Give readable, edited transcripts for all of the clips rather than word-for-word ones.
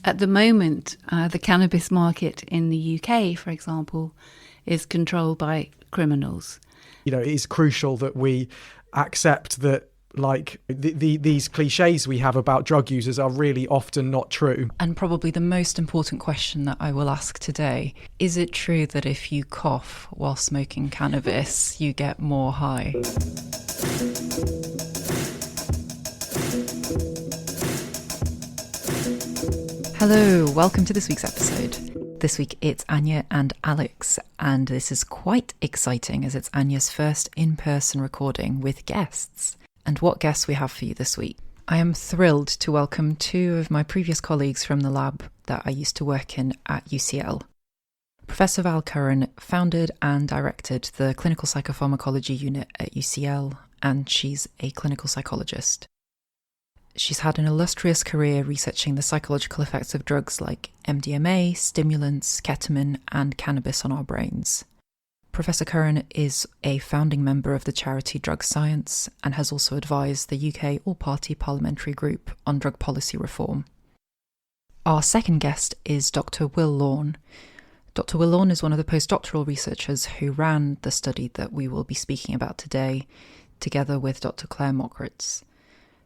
At the moment, the cannabis market in the UK, for example, is controlled by criminals. It is crucial that we accept that these cliches we have about drug users are really often not true. And probably the most important question that I will ask today, is it true that if you cough while smoking cannabis, you get more high? Hello, welcome to this week's episode. This week it's Anya and Alex, and this is quite exciting as it's Anya's first in-person recording with guests. And what guests we have for you this week. I am thrilled to welcome two of my previous colleagues from the lab that I used to work in at UCL. Professor Val Curran founded and directed the Clinical Psychopharmacology Unit at UCL, and she's a clinical psychologist. She's had an illustrious career researching the psychological effects of drugs like MDMA, stimulants, ketamine, and cannabis on our brains. Professor Curran is a founding member of the charity Drug Science and has also advised the UK All-Party Parliamentary Group on drug policy reform. Our second guest is Dr. Will Lorne. Dr. Will Lorne is one of the postdoctoral researchers who ran the study that we will be speaking about today, together with Dr. Claire Mockritz.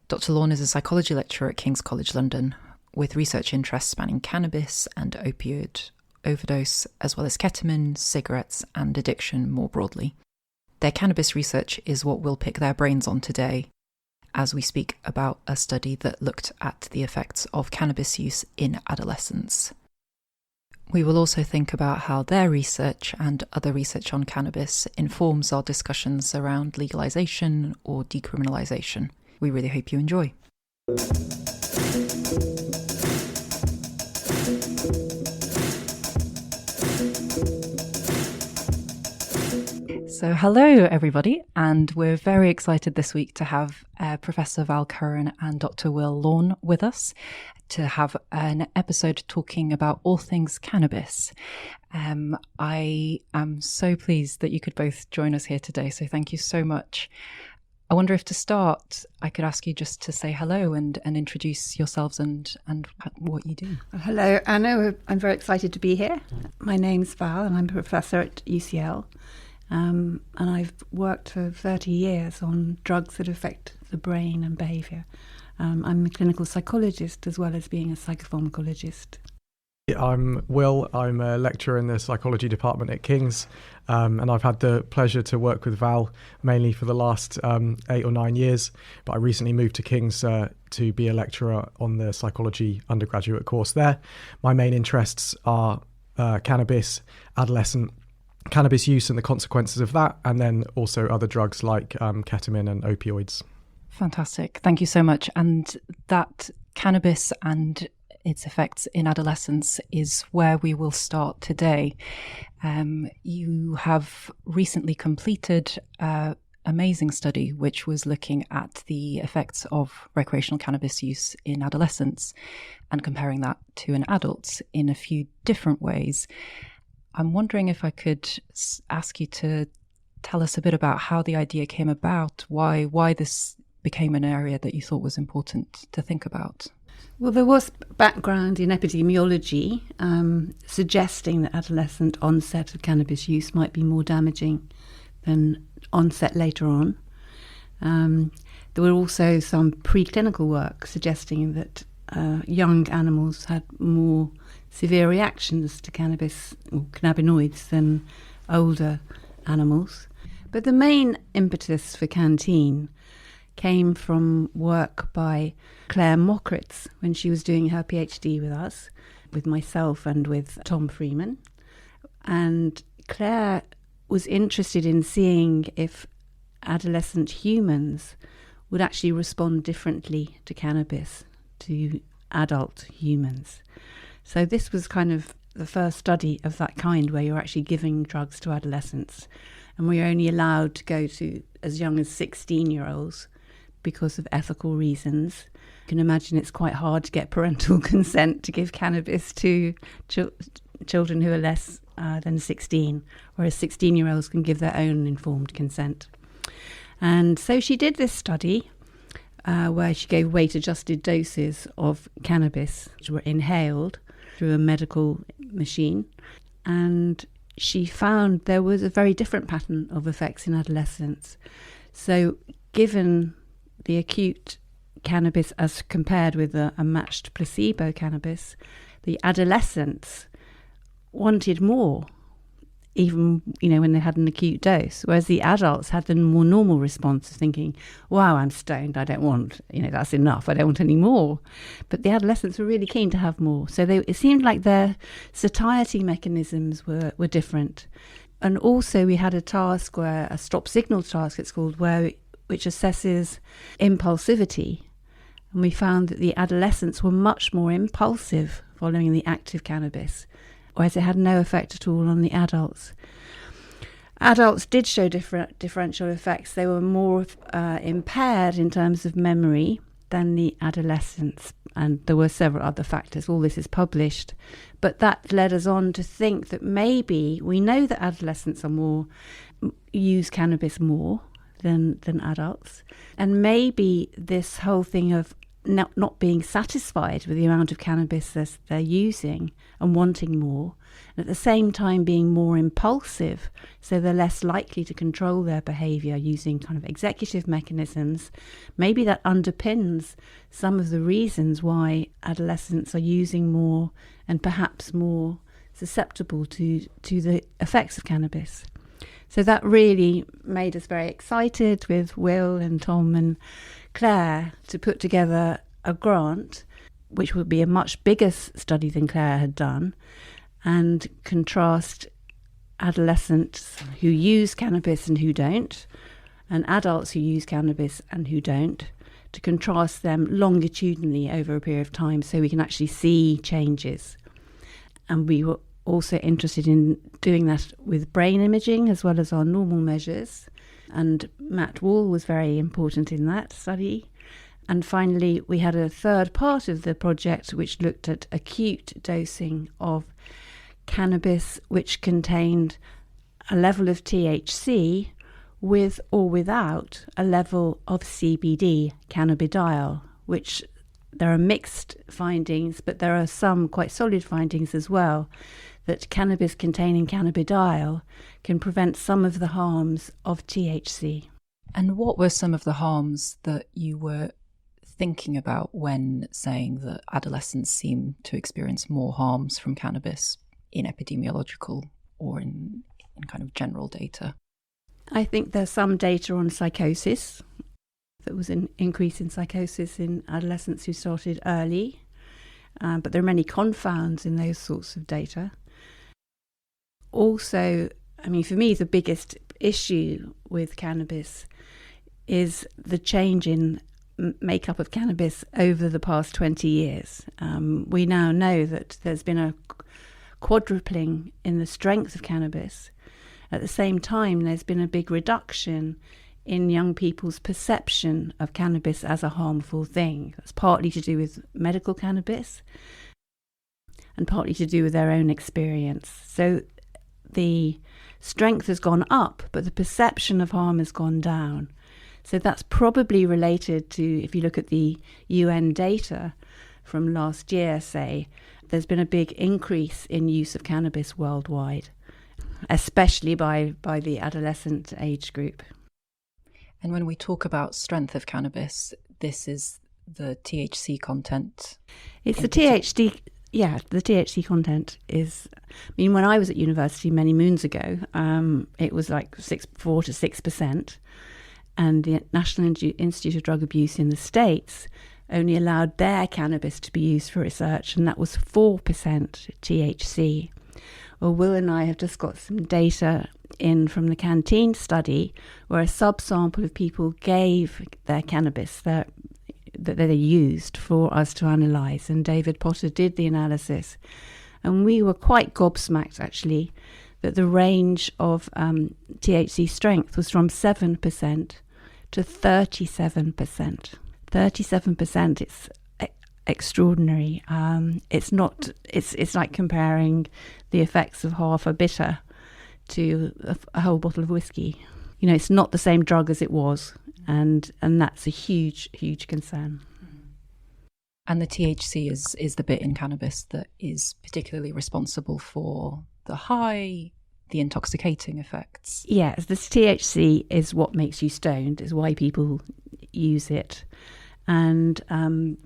Dr. Lorne is a psychology lecturer at King's College London, with research interests spanning cannabis and opioid overdose, as well as ketamine, cigarettes, and addiction more broadly. Their cannabis research is what we'll pick their brains on today, as we speak about a study that looked at the effects of cannabis use in adolescents. We will also think about how their research and other research on cannabis informs our discussions around legalisation or decriminalisation. We really hope you enjoy. So hello everybody, and we're very excited this week to have Professor Val Curran and Dr. Will Lorne with us to have an episode talking about all things cannabis. I am so pleased that you could both join us here today, so thank you so much. I wonder if to start, I could ask you just to say hello and introduce yourselves and what you do. Hello, Anna. I'm very excited to be here. My name's Val and I'm a professor at UCL. And I've worked for 30 years on drugs that affect the brain and behaviour. I'm a clinical psychologist as well as being a psychopharmacologist. I'm Will. I'm a lecturer in the psychology department at King's, and I've had the pleasure to work with Val mainly for the last 8 or 9 years, but I recently moved to King's to be a lecturer on the psychology undergraduate course there. My main interests are cannabis, adolescent cannabis use and the consequences of that, and then also other drugs like ketamine and opioids. Fantastic. Thank you so much. And that cannabis and its effects in adolescence is where we will start today. You have recently completed an amazing study which was looking at the effects of recreational cannabis use in adolescents and comparing that to in adults in a few different ways. I'm wondering if I could ask you to tell us a bit about how the idea came about, why this became an area that you thought was important to think about. Well, there was background in epidemiology suggesting that adolescent onset of cannabis use might be more damaging than onset later on. There were also some preclinical work suggesting that young animals had more severe reactions to cannabis or cannabinoids than older animals. But the main impetus for CannTeen came from work by Claire Mockritz when she was doing her PhD with us, with myself and with Tom Freeman. And Claire was interested in seeing if adolescent humans would actually respond differently to cannabis to adult humans. So this was kind of the first study of that kind where you're actually giving drugs to adolescents. And we're only allowed to go to as young as 16-year-olds because of ethical reasons. You can imagine it's quite hard to get parental consent to give cannabis to children who are less than 16, whereas 16-year-olds can give their own informed consent. And so she did this study where she gave weight-adjusted doses of cannabis, which were inhaled through a medical machine. And she found there was a very different pattern of effects in adolescents. So given the acute cannabis as compared with a matched placebo cannabis, the adolescents wanted more, even, when they had an acute dose, whereas the adults had the more normal response of thinking, wow, I'm stoned, I don't want, that's enough, I don't want any more. But the adolescents were really keen to have more. So it seemed like their satiety mechanisms were different. And also we had a task where, a stop signal task it's called, which assesses impulsivity. And we found that the adolescents were much more impulsive following the active cannabis, whereas it had no effect at all on the adults. Adults did show differential effects. They were more impaired in terms of memory than the adolescents, and there were several other factors. All this is published, but that led us on to think that maybe we know that adolescents use cannabis more than adults, and maybe this whole thing of not being satisfied with the amount of cannabis they're using and wanting more, and at the same time being more impulsive, so they're less likely to control their behaviour using kind of executive mechanisms. Maybe that underpins some of the reasons why adolescents are using more and perhaps more susceptible to the effects of cannabis. So that really made us very excited with Will and Tom and Claire to put together a grant, which would be a much bigger study than Claire had done, and contrast adolescents who use cannabis and who don't, and adults who use cannabis and who don't, to contrast them longitudinally over a period of time so we can actually see changes. And we were also interested in doing that with brain imaging as well as our normal measures. And Matt Wall was very important in that study. And finally, we had a third part of the project which looked at acute dosing of cannabis, which contained a level of THC with or without a level of CBD, cannabidiol, which there are mixed findings, but there are some quite solid findings as well, that cannabis containing cannabidiol can prevent some of the harms of THC. And what were some of the harms that you were thinking about when saying that adolescents seem to experience more harms from cannabis in epidemiological or in kind of general data? I think there's some data on psychosis. There was an increase in psychosis in adolescents who started early, but there are many confounds in those sorts of data. Also, for me, the biggest issue with cannabis is the change in makeup of cannabis over the past 20 years. We now know that there's been a quadrupling in the strength of cannabis. At the same time, there's been a big reduction in young people's perception of cannabis as a harmful thing. That's partly to do with medical cannabis and partly to do with their own experience. So the strength has gone up, but the perception of harm has gone down. So that's probably related to, if you look at the UN data from last year, say, there's been a big increase in use of cannabis worldwide, especially by the adolescent age group. And when we talk about strength of cannabis, this is the THC content? It's the THC. Yeah, the THC content is, when I was at university many moons ago, it was like 4 to 6%. And the National Institute of Drug Abuse in the States only allowed their cannabis to be used for research, and that was 4% THC. Well, Will and I have just got some data in from the CannTeen study where a subsample of people gave their cannabis that they used for us to analyse, and David Potter did the analysis, and we were quite gobsmacked actually that the range of THC strength was from 7% to 37%. 37%, it's extraordinary. It's like comparing the effects of half a bitter to a whole bottle of whiskey. It's not the same drug as it was, and that's a huge concern. And the THC is the bit in cannabis that is particularly responsible for the high, the intoxicating effects. Yes, the THC is what makes you stoned, is why people use it. And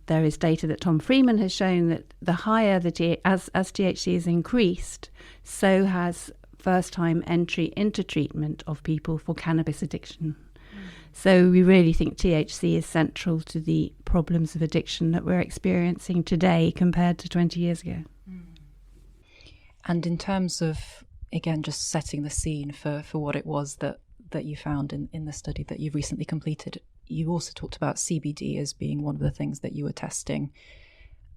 there is data that Tom Freeman has shown that the higher as THC is increased, so has first-time entry into treatment of people for cannabis addiction. So we really think THC is central to the problems of addiction that we're experiencing today compared to 20 years ago. And in terms of, again, just setting the scene for what it was that you found in the study that you've recently completed, you also talked about CBD as being one of the things that you were testing.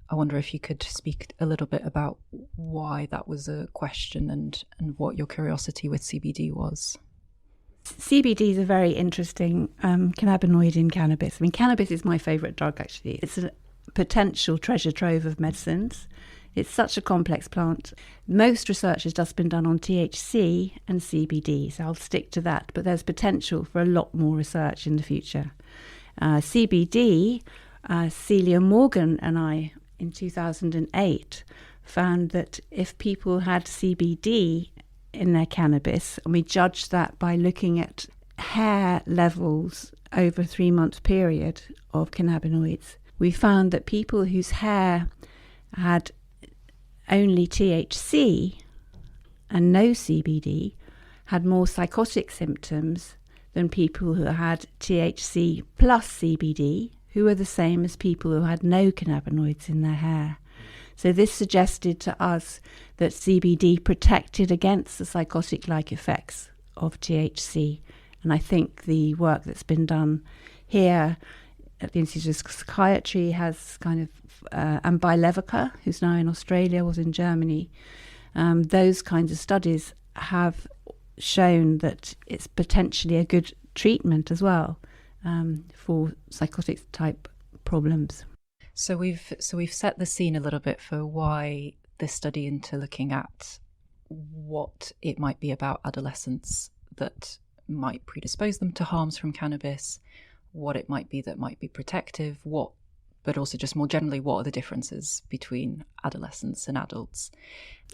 I wonder if you could speak a little bit about why that was a question and what your curiosity with CBD was. CBD is a very interesting cannabinoid in cannabis. I mean, cannabis is my favourite drug, actually. It's a potential treasure trove of medicines. It's such a complex plant. Most research has just been done on THC and CBD, so I'll stick to that. But there's potential for a lot more research in the future. CBD, Celia Morgan and I, in 2008, found that if people had CBD in their cannabis, and we judged that by looking at hair levels over a 3-month period of cannabinoids, we found that people whose hair had only THC and no CBD had more psychotic symptoms than people who had THC plus CBD, who were the same as people who had no cannabinoids in their hair. So this suggested to us that CBD protected against the psychotic-like effects of THC. And I think the work that's been done here at the Institute of Psychiatry has kind of, and by Levica, who's now in Australia, was in Germany, those kinds of studies have shown that it's potentially a good treatment as well for psychotic type problems. So we've set the scene a little bit for why this study into looking at what it might be about adolescents that might predispose them to harms from cannabis, what it might be that might be protective, but also just more generally, what are the differences between adolescents and adults?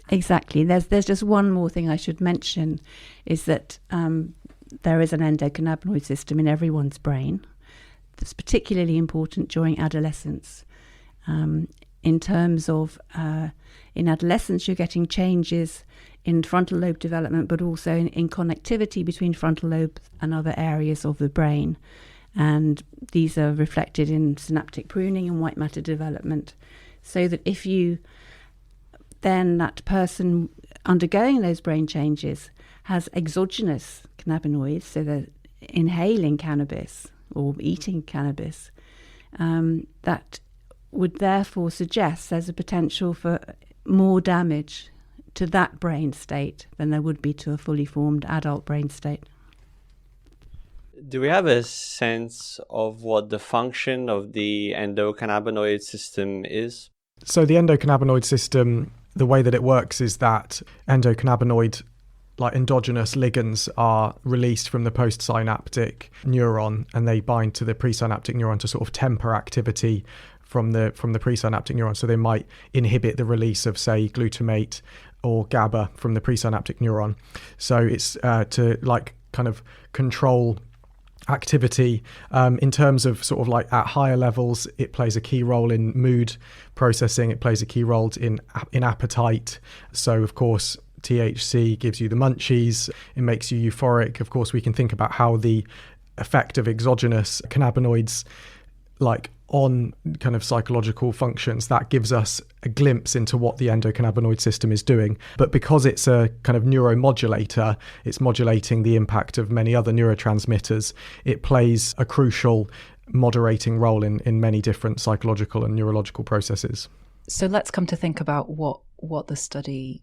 Exactly. There's just one more thing I should mention, is that there is an endocannabinoid system in everyone's brain that's particularly important during adolescence. In terms of, in adolescence, you're getting changes in frontal lobe development, but also in connectivity between frontal lobes and other areas of the brain. And these are reflected in synaptic pruning and white matter development. So that if you, then that person undergoing those brain changes has exogenous cannabinoids, so they're inhaling cannabis or eating cannabis, that would therefore suggest there's a potential for more damage to that brain state than there would be to a fully formed adult brain state. Do we have a sense of what the function of the endocannabinoid system is? So the endocannabinoid system, the way that it works is that endocannabinoid, like endogenous ligands, are released from the postsynaptic neuron, and they bind to the presynaptic neuron to sort of temper activity from the presynaptic neuron. So they might inhibit the release of, say, glutamate or GABA from the presynaptic neuron. So it's to like kind of control activity. In terms of sort of like at higher levels, it plays a key role in mood processing. It plays a key role in appetite. So of course, THC gives you the munchies. It makes you euphoric. Of course, we can think about how the effect of exogenous cannabinoids, like on kind of psychological functions, that gives us a glimpse into what the endocannabinoid system is doing. But because it's a kind of neuromodulator, it's modulating the impact of many other neurotransmitters. It plays a crucial moderating role in many different psychological and neurological processes. So let's come to think about what the study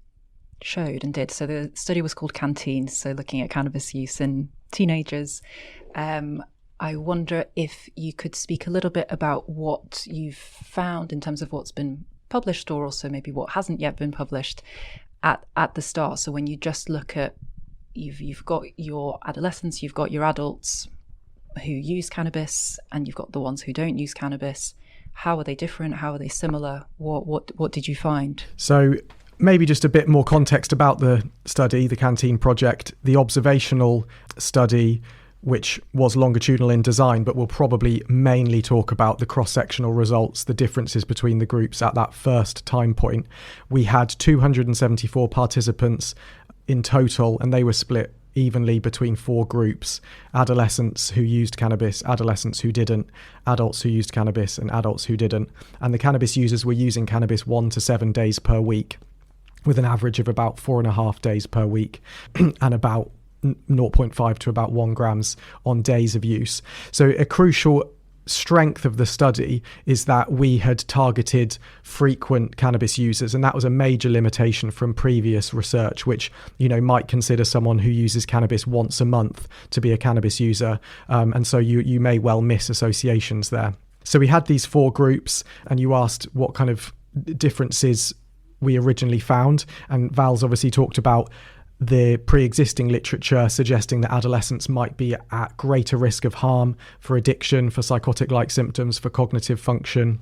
showed and did. So the study was called CannTeen, so looking at cannabis use in teenagers. I wonder if you could speak a little bit about what you've found in terms of what's been published, or also maybe what hasn't yet been published at the start. So when you just look at, you've got your adolescents, you've got your adults, who use cannabis and you've got the ones who don't use cannabis. How are they different? How are they similar? What did you find? So maybe just a bit more context about the study, the CannTeen project. The observational study, which was longitudinal in design, but we'll probably mainly talk about the cross-sectional results, the differences between the groups at that first time point. We had 274 participants in total, and they were split evenly between 4 groups: adolescents who used cannabis, adolescents who didn't, adults who used cannabis, and adults who didn't. And the cannabis users were using cannabis 1 to 7 days per week, with an average of about 4.5 days per week and about 0.5 to about 1 grams on days of use. So a crucial strength of the study is that we had targeted frequent cannabis users, and that was a major limitation from previous research, which, you know, might consider someone who uses cannabis once a month to be a cannabis user, and so you may well miss associations there. So we had these 4 groups, and you asked what kind of differences we originally found, and Val's obviously talked about the pre-existing literature suggesting that adolescents might be at greater risk of harm for addiction, for psychotic-like symptoms, for cognitive function.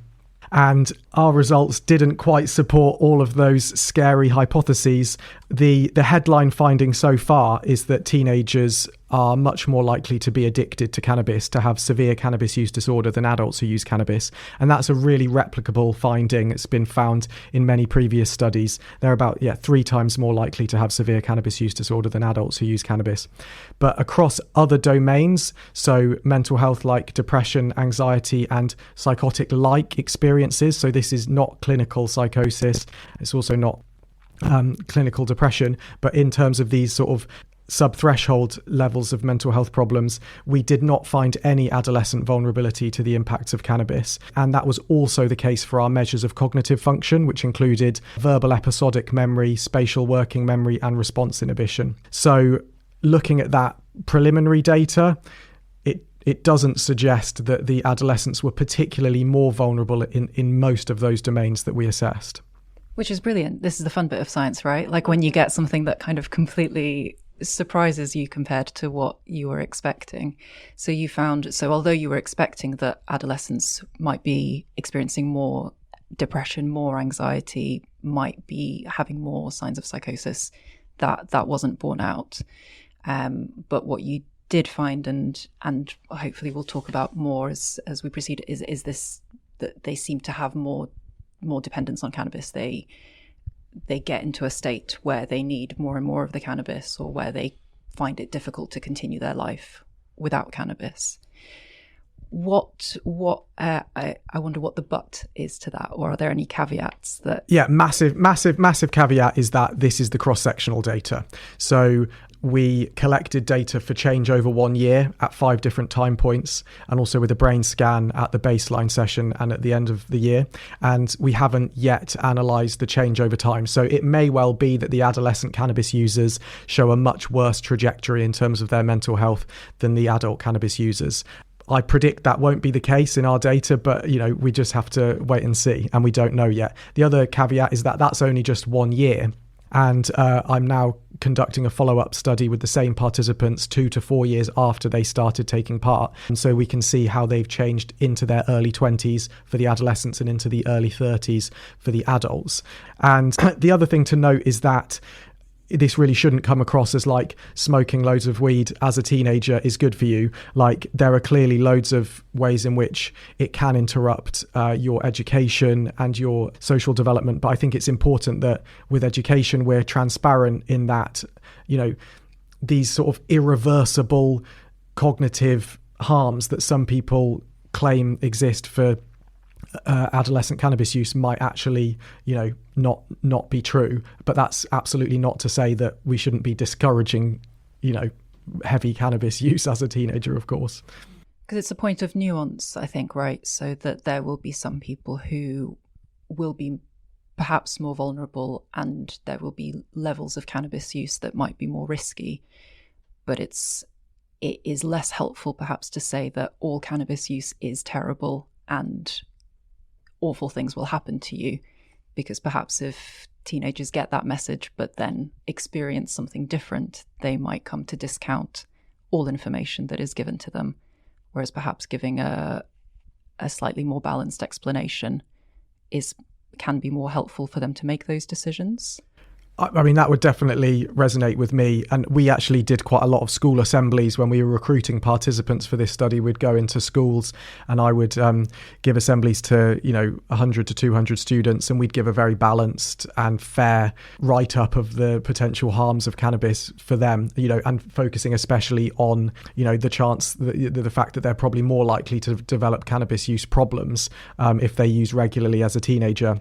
And our results didn't quite support all of those scary hypotheses. The headline finding so far is that teenagers are much more likely to be addicted to cannabis, to have severe cannabis use disorder, than adults who use cannabis. And that's a really replicable finding. It's been found in many previous studies. They're about 3 times more likely to have severe cannabis use disorder than adults who use cannabis. But across other domains, so mental health like depression, anxiety, and psychotic-like experiences, so this is not clinical psychosis, it's also not clinical depression, but in terms of these sort of sub-threshold levels of mental health problems, we did not find any adolescent vulnerability to the impacts of cannabis. And that was also the case for our measures of cognitive function, which included verbal episodic memory, spatial working memory, and response inhibition. So looking at that preliminary data, it doesn't suggest that the adolescents were particularly more vulnerable in most of those domains that we assessed. Which is brilliant. This is the fun bit of science, right? Like when you get something that kind of completely surprises you compared to what you were expecting. So you found, although you were expecting that adolescents might be experiencing more depression, more anxiety, might be having more signs of psychosis, that wasn't borne out. But what you did find, and hopefully we'll talk about more as we proceed, is this, that they seem to have more dependence on cannabis. They get into a state where they need more and more of the cannabis, or where they find it difficult to continue their life without cannabis. I wonder what the but is to that, or are there any caveats that? Yeah, massive caveat is that this is the cross-sectional data. So we collected data for change over 1 year at 5 different time points, and also with a brain scan at the baseline session and at the end of the year. And we haven't yet analysed the change over time. So it may well be that the adolescent cannabis users show a much worse trajectory in terms of their mental health than the adult cannabis users. I predict that won't be the case in our data, but we just have to wait and see, and we don't know yet. The other caveat is that that's only just 1 year. And I'm now conducting a follow-up study with the same participants 2 to 4 years after they started taking part. And so we can see how they've changed into their early 20s for the adolescents and into the early 30s for the adults. And the other thing to note is that this really shouldn't come across as like smoking loads of weed as a teenager is good for you. Like, there are clearly loads of ways in which it can interrupt your education and your social development. But I think it's important that with education, we're transparent in that, these sort of irreversible cognitive harms that some people claim exist for adolescent cannabis use might actually, not be true. But that's absolutely not to say that we shouldn't be discouraging, heavy cannabis use as a teenager, of course. Because it's a point of nuance, I think, right? So that there will be some people who will be perhaps more vulnerable, and there will be levels of cannabis use that might be more risky. But it is less helpful perhaps to say that all cannabis use is terrible and awful things will happen to you, because perhaps if teenagers get that message but then experience something different, they might come to discount all information that is given to them whereas perhaps giving a slightly more balanced explanation can be more helpful for them to make those decisions? I mean, that would definitely resonate with me. And we actually did quite a lot of school assemblies when we were recruiting participants for this study. We'd go into schools and I would give assemblies to, 100 to 200 students, and we'd give a very balanced and fair write-up of the potential harms of cannabis for them, and focusing especially on, the chance, the fact that they're probably more likely to develop cannabis use problems if they use regularly as a teenager.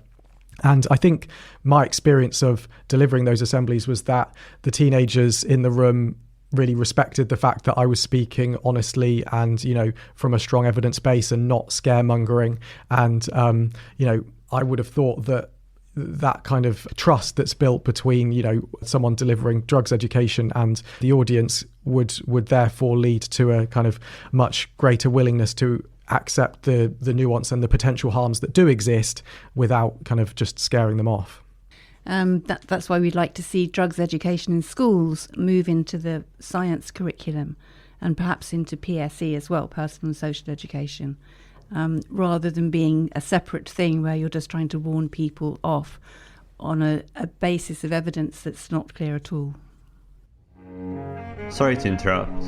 And I think my experience of delivering those assemblies was that the teenagers in the room really respected the fact that I was speaking honestly and, from a strong evidence base and not scaremongering. And, I would have thought that kind of trust that's built between, someone delivering drugs education and the audience would therefore lead to a kind of much greater willingness to accept the nuance and the potential harms that do exist without kind of just scaring them off. That's why we'd like to see drugs education in schools move into the science curriculum and perhaps into PSE as well, personal and social education, rather than being a separate thing where you're just trying to warn people off on a basis of evidence that's not clear at all. Sorry to interrupt.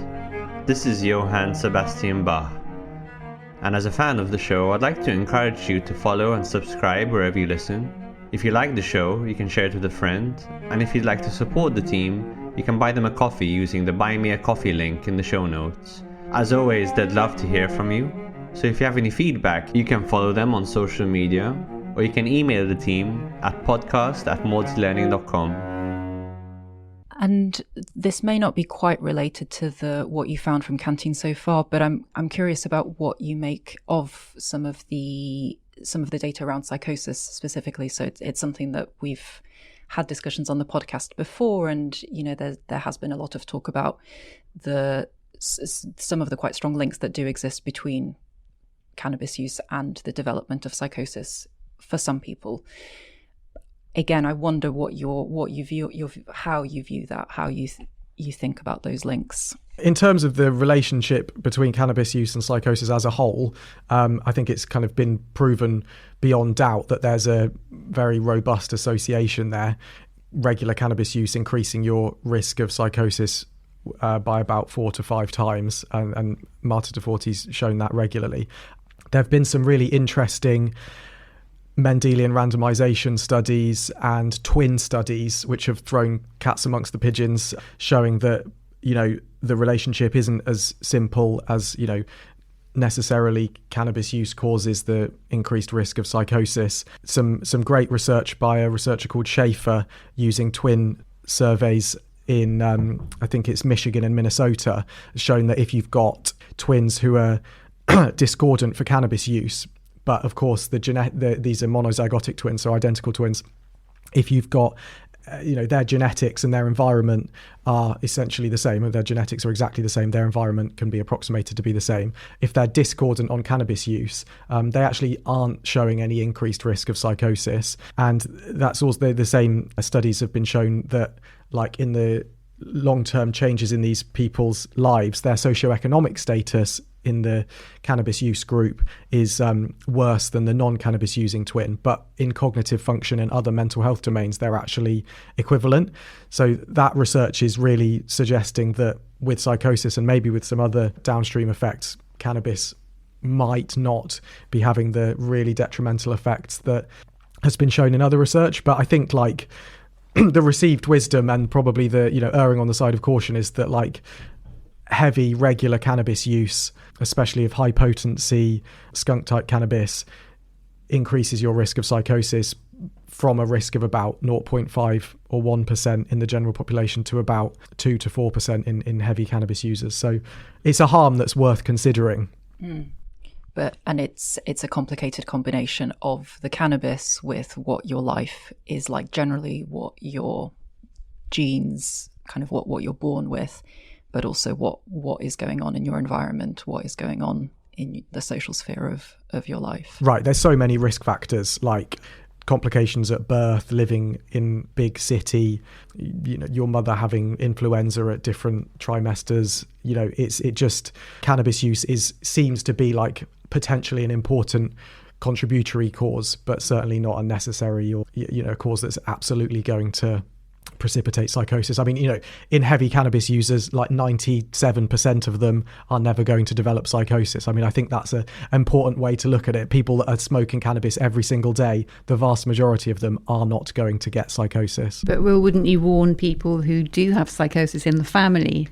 This is Johann Sebastian Bach. And as a fan of the show, I'd like to encourage you to follow and subscribe wherever you listen. If you like the show, you can share it with a friend. And if you'd like to support the team, you can buy them a coffee using the Buy Me a Coffee link in the show notes. As always, they'd love to hear from you. So if you have any feedback, you can follow them on social media, or you can email the team at podcast@maudslearning.com. And this may not be quite related to what you found from CannTeen so far, but I'm curious about what you make of some of the data around psychosis specifically. So it's something that we've had discussions on the podcast before, and there has been a lot of talk about some of the quite strong links that do exist between cannabis use and the development of psychosis for some people. Again, I wonder how you view that, how you think about those links. In terms of the relationship between cannabis use and psychosis as a whole, I think it's kind of been proven beyond doubt that there's a very robust association there. Regular cannabis use increasing your risk of psychosis by about 4 to 5 times, and Marta DeForti's shown that regularly. There have been some really interesting Mendelian randomization studies and twin studies which have thrown cats amongst the pigeons, showing that the relationship isn't as simple as necessarily cannabis use causes the increased risk of psychosis. Some great research by a researcher called Schaefer using twin surveys in I think it's Michigan and Minnesota, showing that if you've got twins who are discordant for cannabis use, but of course these are monozygotic twins, so identical twins. If you've got, their genetics and their environment are essentially the same, or their genetics are exactly the same, their environment can be approximated to be the same. If they're discordant on cannabis use, they actually aren't showing any increased risk of psychosis. And that's also the same studies have been shown that, like, in the long-term changes in these people's lives, their socioeconomic status in the cannabis use group is worse than the non-cannabis using twin, but in cognitive function and other mental health domains they're actually equivalent. So that research is really suggesting that with psychosis and maybe with some other downstream effects, cannabis might not be having the really detrimental effects that has been shown in other research. But I think, like, the received wisdom and probably the erring on the side of caution is that, like, heavy regular cannabis use, especially of high potency skunk type cannabis, increases your risk of psychosis from a risk of about 0.5 or 1% in the general population to about 2 to 4% in heavy cannabis users. So it's a harm that's worth considering. And it's a complicated combination of the cannabis with what your life is like generally, what your genes, kind of what you're born with, but also what is going on in your environment, what is going on in the social sphere of your life. Right. There's so many risk factors, like complications at birth, living in big city, your mother having influenza at different trimesters, cannabis use seems to be like potentially an important contributory cause, but certainly not unnecessary or a cause that's absolutely going to precipitate psychosis. I mean, in heavy cannabis users, like 97% of them are never going to develop psychosis. I mean, I think that's an important way to look at it. People that are smoking cannabis every single day, the vast majority of them are not going to get psychosis. But wouldn't you warn people who do have psychosis in the family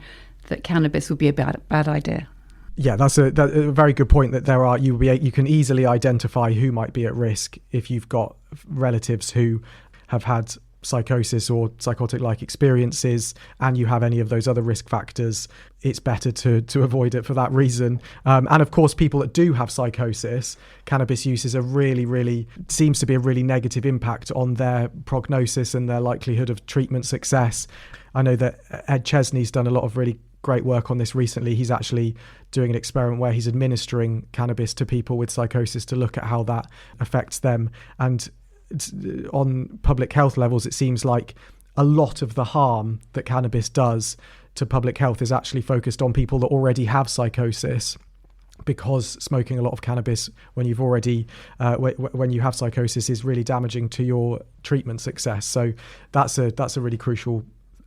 that cannabis would be a bad idea? Yeah, that's a very good point, that you can easily identify who might be at risk if you've got relatives who have had psychosis or psychotic-like experiences and you have any of those other risk factors. It's better to avoid it for that reason. And of course, people that do have psychosis, cannabis use is seems to be a really negative impact on their prognosis and their likelihood of treatment success. I know that Ed Chesney's done a lot of really great work on this recently. He's actually doing an experiment where he's administering cannabis to people with psychosis to look at how that affects them. And on public health levels, it seems like a lot of the harm that cannabis does to public health is actually focused on people that already have psychosis, because smoking a lot of cannabis when you've already when you have psychosis is really damaging to your treatment success. So that's a really crucial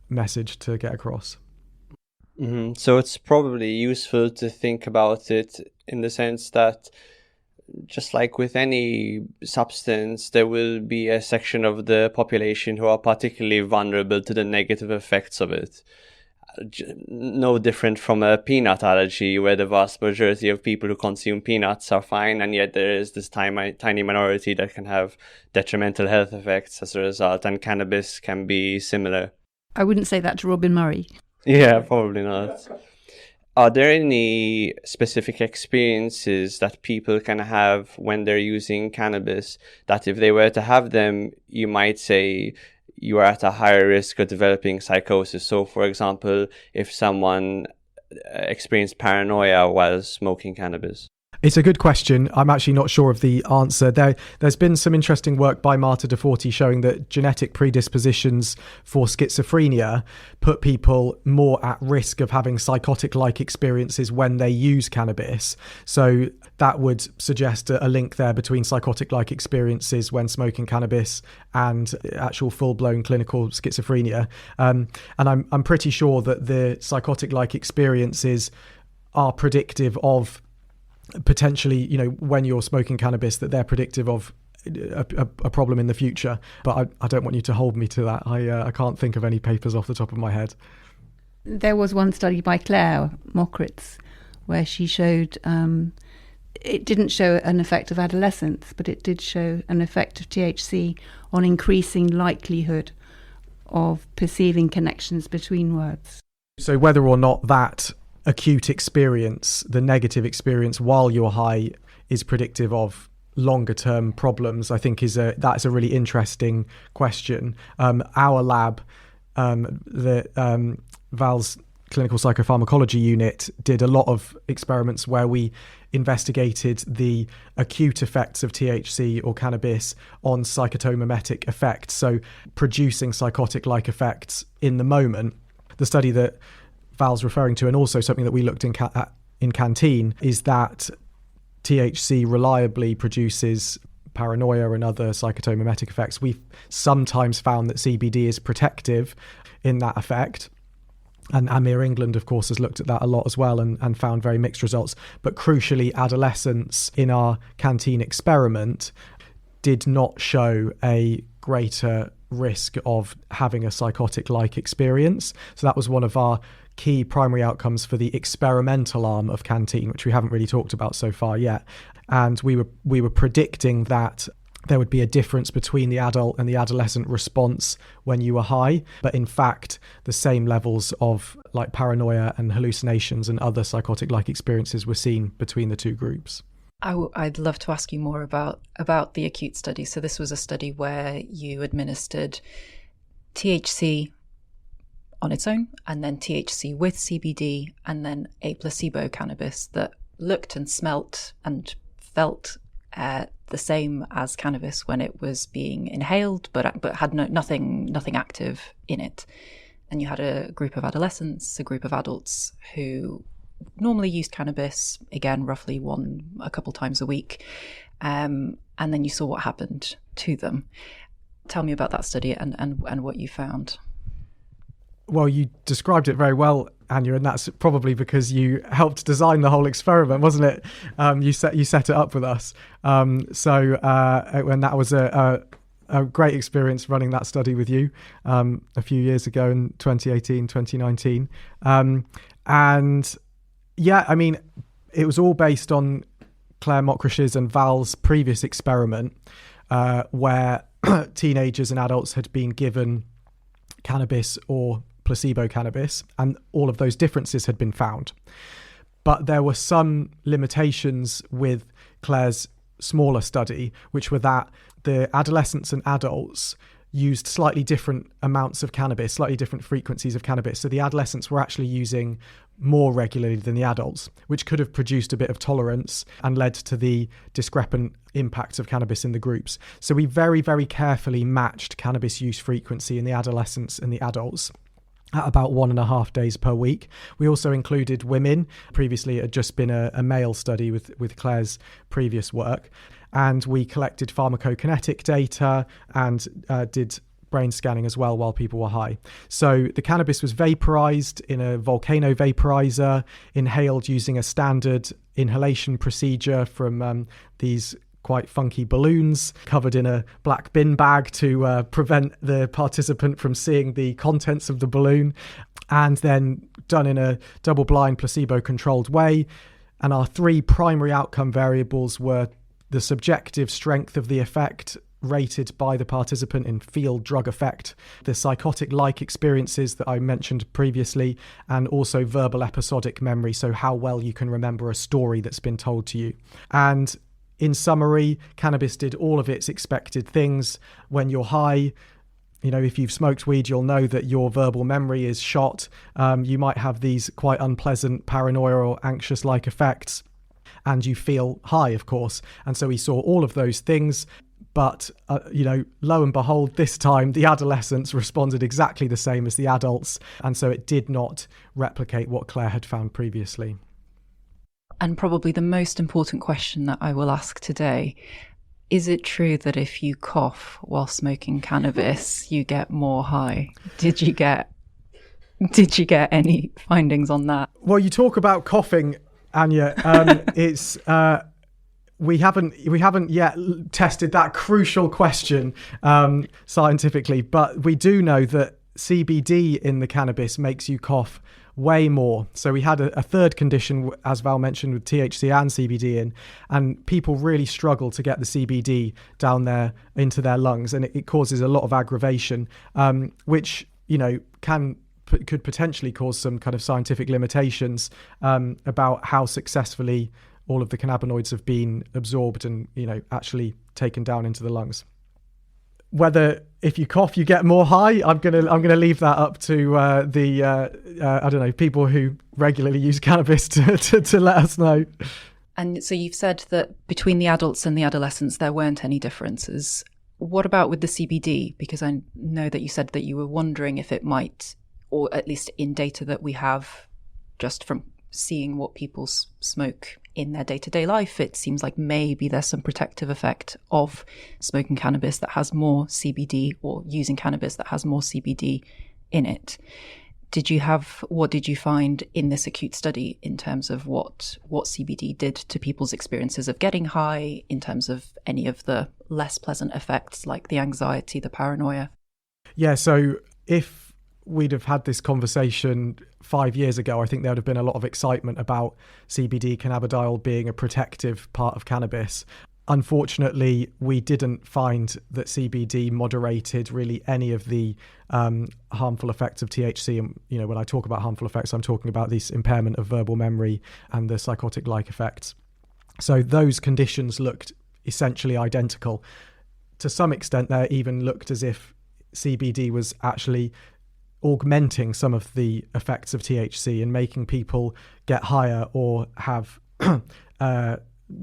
message to get across. Mm-hmm. So it's probably useful to think about it in the sense that, just like with any substance, there will be a section of the population who are particularly vulnerable to the negative effects of it. No different from a peanut allergy, where the vast majority of people who consume peanuts are fine, and yet there is this tiny minority that can have detrimental health effects as a result, and cannabis can be similar. I wouldn't say that to Robin Murray. Yeah, probably not. Are there any specific experiences that people can have when they're using cannabis that if they were to have them, you might say you are at a higher risk of developing psychosis? So, for example, if someone experienced paranoia while smoking cannabis. It's a good question. I'm actually not sure of the answer. There's been some interesting work by Marta DeForti showing that genetic predispositions for schizophrenia put people more at risk of having psychotic-like experiences when they use cannabis. So that would suggest a link there between psychotic-like experiences when smoking cannabis and actual full-blown clinical schizophrenia. And I'm pretty sure that the psychotic-like experiences are predictive of potentially, when you're smoking cannabis, that they're predictive of a problem in the future. But I don't want you to hold me to that. I can't think of any papers off the top of my head. There was one study by Claire Mockritz where she showed it didn't show an effect of adolescents, but it did show an effect of THC on increasing likelihood of perceiving connections between words. So whether or not that acute experience, the negative experience while you're high, is predictive of longer term problems, I think that's a really interesting question. Our lab, Val's Clinical Psychopharmacology Unit, did a lot of experiments where we investigated the acute effects of THC or cannabis on psychotomimetic effects, so producing psychotic-like effects in the moment. The study that Val's referring to, and also something that we looked in CannTeen, is that THC reliably produces paranoia and other psychotomimetic effects. We've sometimes found that CBD is protective in that effect. And Amir England, of course, has looked at that a lot as well and found very mixed results. But crucially, adolescents in our CannTeen experiment did not show a greater risk of having a psychotic-like experience. So that was one of our key primary outcomes for the experimental arm of CannTeen, which we haven't really talked about so far yet. And we were predicting that there would be a difference between the adult and the adolescent response when you were high. But in fact, the same levels of like paranoia and hallucinations and other psychotic-like experiences were seen between the two groups. I'd love to ask you more about the acute study. So this was a study where you administered THC on its own, and then THC with CBD, and then a placebo cannabis that looked and smelt and felt the same as cannabis when it was being inhaled, but had nothing active in it. And you had a group of adolescents, a group of adults who normally used cannabis, again, roughly a couple times a week. And then you saw what happened to them. Tell me about that study and what you found. Well, you described it very well, Anya, and that's probably because you helped design the whole experiment, wasn't it? You set it up with us. And that was a great experience running that study with you a few years ago in 2018, 2019. And yeah, I mean, it was all based on Claire Mockrish's and Val's previous experiment where teenagers and adults had been given cannabis or placebo cannabis, and all of those differences had been found. But there were some limitations with Claire's smaller study, which were that the adolescents and adults used slightly different amounts of cannabis, slightly different frequencies of cannabis. So the adolescents were actually using more regularly than the adults, which could have produced a bit of tolerance and led to the discrepant impacts of cannabis in the groups. So we very, very carefully matched cannabis use frequency in the adolescents and the adults at about 1.5 days per week. We also included women. Previously, it had just been a male study with Claire's previous work. And we collected pharmacokinetic data and did brain scanning as well while people were high. So the cannabis was vaporized in a volcano vaporizer, inhaled using a standard inhalation procedure from these quite funky balloons covered in a black bin bag to prevent the participant from seeing the contents of the balloon, and then done in a double-blind placebo-controlled way. And our 3 primary outcome variables were the subjective strength of the effect rated by the participant in field drug effect, the psychotic-like experiences that I mentioned previously, and also verbal episodic memory, so how well you can remember a story that's been told to you. And in summary, cannabis did all of its expected things. When you're high, you know, if you've smoked weed, you'll know that your verbal memory is shot. You might have these quite unpleasant paranoia or anxious-like effects, and you feel high, of course. And so we saw all of those things. But, lo and behold, this time the adolescents responded exactly the same as the adults. And so it did not replicate what Claire had found previously. And probably the most important question that I will ask today, is it true that if you cough while smoking cannabis, you get more high? Did you get any findings on that? Well, you talk about coughing, Anya. It's we haven't yet tested that crucial question scientifically, but we do know that CBD in the cannabis makes you cough way more. So we had a third condition, as Val mentioned, with THC and CBD in, and people really struggle to get the CBD down there into their lungs, and it causes a lot of aggravation, which could potentially cause some kind of scientific limitations about how successfully all of the cannabinoids have been absorbed and actually taken down into the lungs. Whether if you cough you get more high, I'm gonna leave that up to people who regularly use cannabis to let us know. And so you've said that between the adults and the adolescents there weren't any differences. What about with the CBD? Because I know that you said that you were wondering if it might, or at least in data that we have just from seeing what people smoke in their day-to-day life, it seems like maybe there's some protective effect of smoking cannabis that has more CBD, or using cannabis that has more CBD in it. What did you find in this acute study in terms of what CBD did to people's experiences of getting high, in terms of any of the less pleasant effects like the anxiety, the paranoia? Yeah, so if we'd have had this conversation 5 years ago, I think there would have been a lot of excitement about CBD cannabidiol being a protective part of cannabis. Unfortunately, we didn't find that CBD moderated really any of the harmful effects of THC. And, when I talk about harmful effects, I'm talking about this impairment of verbal memory and the psychotic-like effects. So those conditions looked essentially identical. To some extent, they even looked as if CBD was actually augmenting some of the effects of THC and making people get higher or have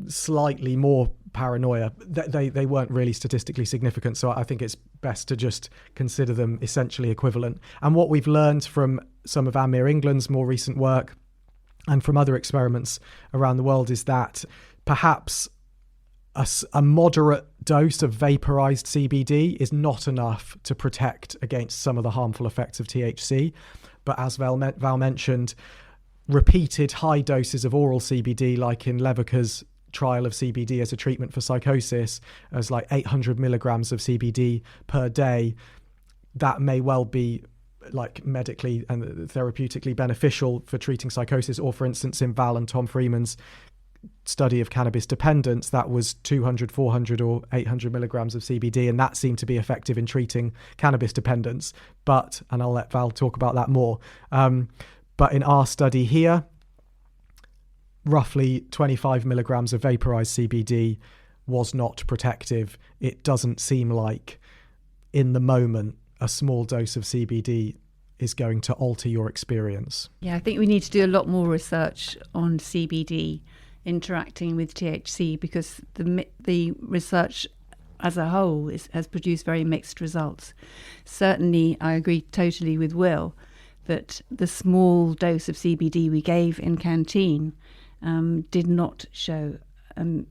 slightly more paranoia. They weren't really statistically significant, so I think it's best to just consider them essentially equivalent. And what we've learned from some of Amir England's more recent work and from other experiments around the world is that perhaps a moderate dose of vaporized CBD is not enough to protect against some of the harmful effects of THC. But as Val mentioned, repeated high doses of oral CBD, like in Leviker's trial of CBD as a treatment for psychosis, as like 800 milligrams of CBD per day, that may well be like medically and therapeutically beneficial for treating psychosis. Or for instance, in Val and Tom Freeman's study of cannabis dependence, that was 200, 400 or 800 milligrams of CBD, and that seemed to be effective in treating cannabis dependence. But, and I'll let Val talk about that more, but in our study here, roughly 25 milligrams of vaporized CBD was not protective. It doesn't seem like in the moment a small dose of CBD is going to alter your experience. Yeah, I think we need to do a lot more research on CBD interacting with THC, because the research as a whole has produced very mixed results. Certainly, I agree totally with Will that the small dose of CBD we gave in CannTeen did not show an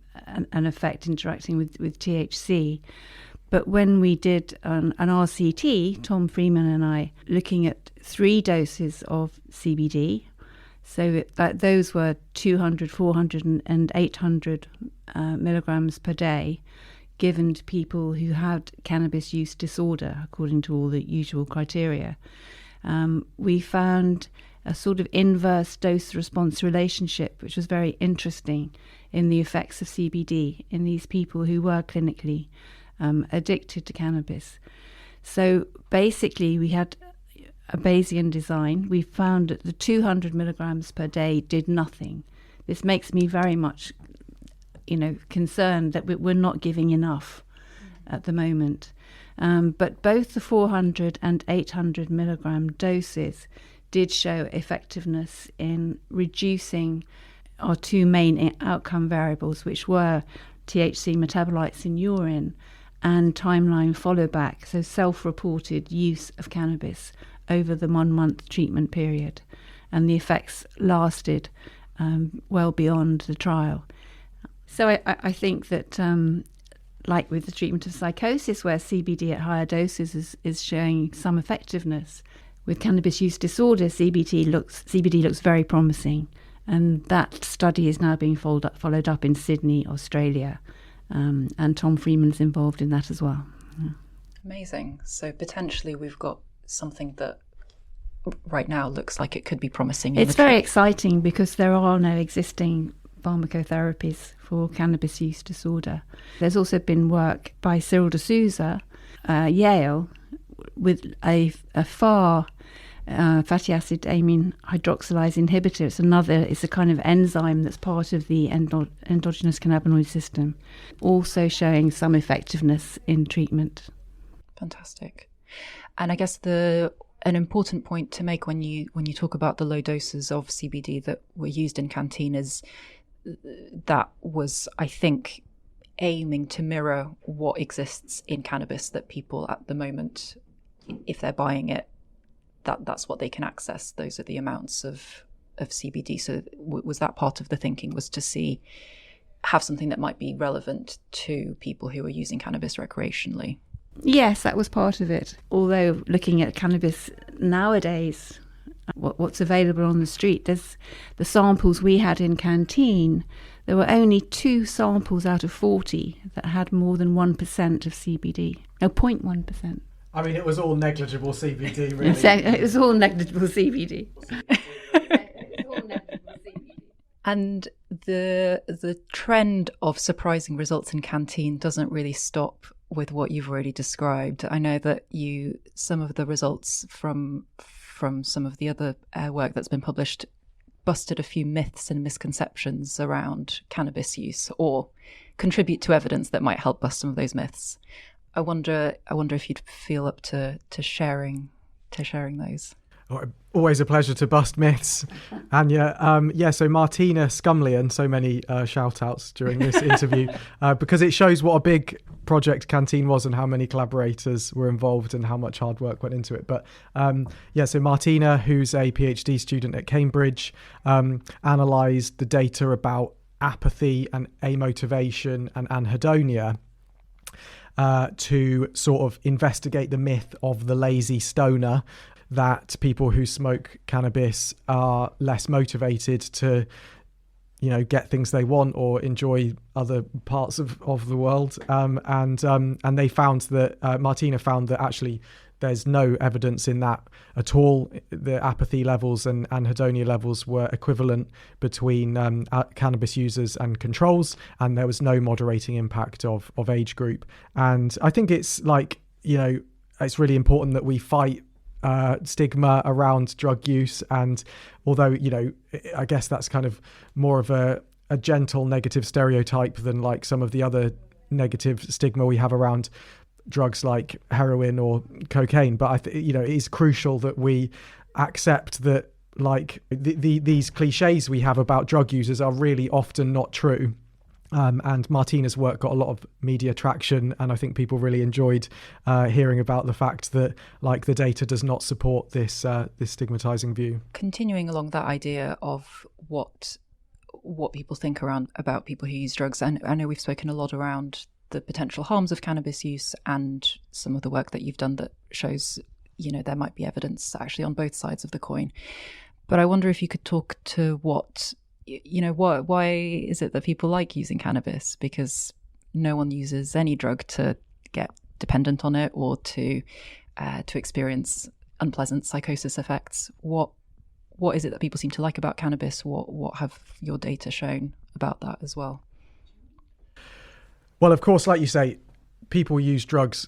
effect interacting with THC. But when we did an RCT, Tom Freeman and I, looking at 3 doses of CBD, so those were 200, 400 and 800 milligrams per day, given to people who had cannabis use disorder, according to all the usual criteria. We found a sort of inverse dose-response relationship, which was very interesting in the effects of CBD in these people who were clinically addicted to cannabis. So basically, we had a Bayesian design. We found that the 200 milligrams per day did nothing. This makes me very much, concerned that we're not giving enough at the moment. But both the 400 and 800 milligram doses did show effectiveness in reducing our 2 main outcome variables, which were THC metabolites in urine and timeline follow back, so self-reported use of cannabis over the 1-month treatment period. And the effects lasted well beyond the trial. So I think that like with the treatment of psychosis, where CBD at higher doses is showing some effectiveness, with cannabis use disorder, CBD looks very promising. And that study is now being followed up in Sydney, Australia. And Tom Freeman's involved in that as well. Yeah. Amazing. So potentially we've got something that right now looks like it could be promising. It's very exciting because there are no existing pharmacotherapies for cannabis use disorder. There's also been work by Cyril D'Souza, Yale, with a FAR, fatty acid amine hydroxylase inhibitor. It's a kind of enzyme that's part of the endogenous cannabinoid system, also showing some effectiveness in treatment. Fantastic. And I guess an important point to make when you talk about the low doses of CBD that were used in CannTeen is that was, I think, aiming to mirror what exists in cannabis, that people at the moment, if they're buying it, that's what they can access. Those are the amounts of CBD. So was that part of the thinking, was to have something that might be relevant to people who are using cannabis recreationally? Yes, that was part of it. Although looking at cannabis nowadays, what's available on the street, there's the samples we had in CannTeen. There were only 2 samples out of 40 that had more than 1% of CBD. No, 0.1%. I mean, it was all negligible CBD, really. It was all negligible CBD. And the trend of surprising results in CannTeen doesn't really stop with what you've already described. I know that some of the results from some of the other work that's been published busted a few myths and misconceptions around cannabis use, or contribute to evidence that might help bust some of those myths. I wonder if you'd feel up to sharing those. Always a pleasure to bust myths, Anya. So Martina Scumlian, so many shout outs during this interview, because it shows what a big project CannTeen was and how many collaborators were involved and how much hard work went into it. But so Martina, who's a PhD student at Cambridge, analysed the data about apathy and amotivation and anhedonia to sort of investigate the myth of the lazy stoner, that people who smoke cannabis are less motivated to, get things they want or enjoy other parts of the world. And they found that, Martina found that actually there's no evidence in that at all. The apathy levels and anhedonia levels were equivalent between cannabis users and controls, and there was no moderating impact of age group. And I think it's it's really important that we fight stigma around drug use, and although I guess that's kind of more of a gentle negative stereotype than like some of the other negative stigma we have around drugs like heroin or cocaine, but I think it is crucial that we accept that these cliches we have about drug users are really often not true. And Martina's work got a lot of media traction, and I think people really enjoyed hearing about the fact that the data does not support this stigmatizing view. Continuing along that idea of what people think about people who use drugs, and I know we've spoken a lot around the potential harms of cannabis use and some of the work that you've done that shows there might be evidence actually on both sides of the coin. But I wonder if you could talk to why is it that people like using cannabis? Because no one uses any drug to get dependent on it or to experience unpleasant psychosis effects. What is it that people seem to like about cannabis? What have your data shown about that as well? Well, of course, like you say, people use drugs